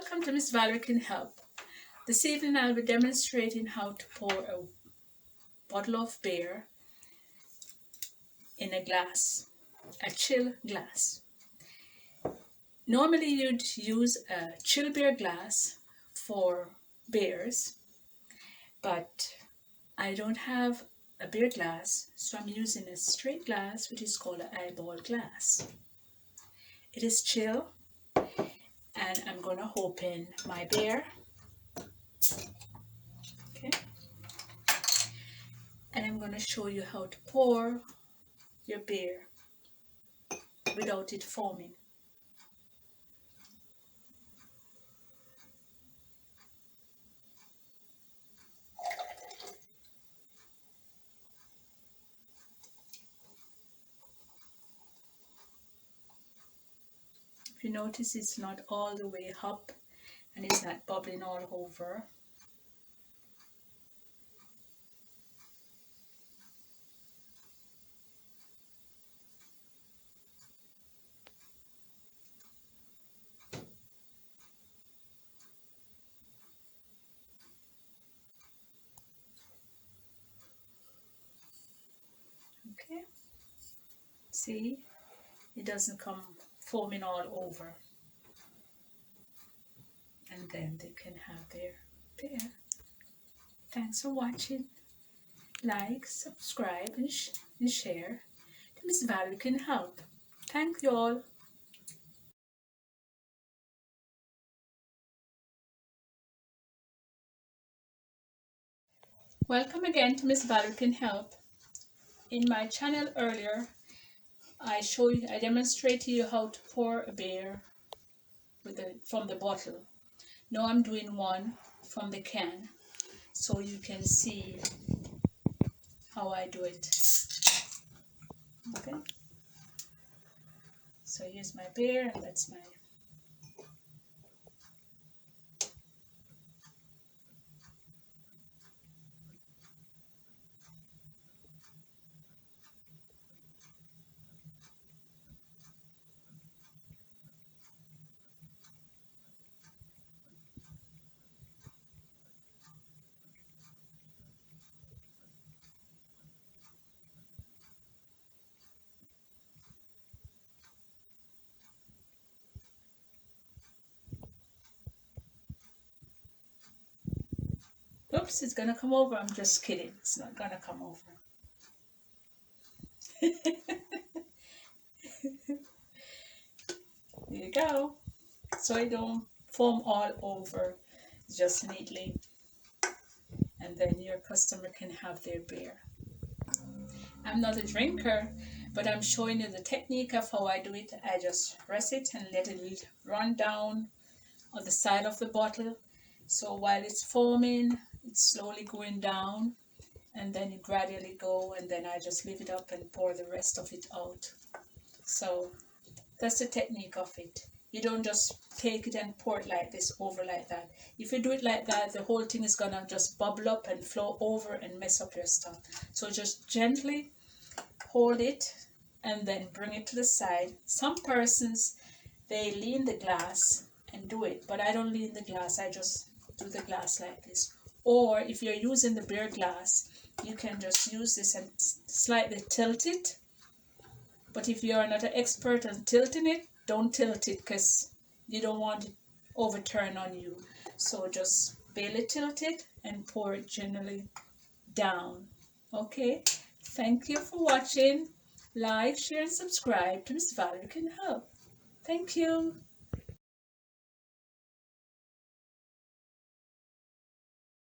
Welcome to Miss Valrie Can Help. This evening I'll be demonstrating how to pour a bottle of beer in a glass, a chill glass. Normally you'd use a chill beer glass for beers, but I don't have a beer glass, so I'm using a straight glass, which is called an eyeball glass. It is chill, and I'm going to open my beer. Okay. And I'm going to show you how to pour your beer without it foaming. If you notice, it's not all the way up and it's not bubbling all over. Okay, see, it doesn't come foaming all over, and then they can have their beer. Thanks for watching. Like, subscribe, and share. Miss Valrie Can Help. Thank you all. Welcome again to Miss Valrie Can Help. In my channel earlier, I demonstrated you how to pour a beer from the bottle. Now I'm doing one from the can, so you can see how I do it. Okay. So here's my beer, and that's my Oops, it's gonna come over. I'm just kidding. It's not gonna come over. There you go. So it don't foam all over, just neatly. And then your customer can have their beer. I'm not a drinker, but I'm showing you the technique of how I do it. I just rest it and let it run down on the side of the bottle. So while it's foaming, it's slowly going down, and then it gradually go, and then I just leave it up and pour the rest of it out. So that's the technique of it. You don't just take it and pour it like this over like that. If you do it like that, the whole thing is gonna just bubble up and flow over and mess up your stuff. So just gently hold it and then bring it to the side. Some persons, they lean the glass and do it, but I don't lean the glass. I just do the glass like this. Or if you're using the beer glass, you can just use this and slightly tilt it. But if you're not an expert on tilting it, don't tilt it, because you don't want it overturn on you. So just barely tilt it and pour it gently down. Okay, thank you for watching. Like, share, and subscribe to Miss Valrie Can Help. Thank you.